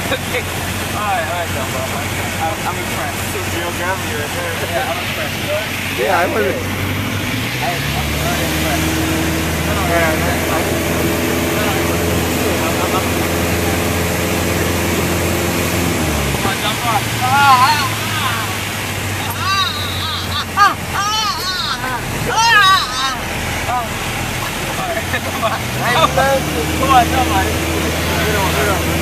Alright, Dumbo. I'm impressed. Some geography right there. Yeah, I'm impressed. Yeah, I was. I'm very impressed. Yeah, Come on, Dumbo. Come on, Dumbo. Hit him.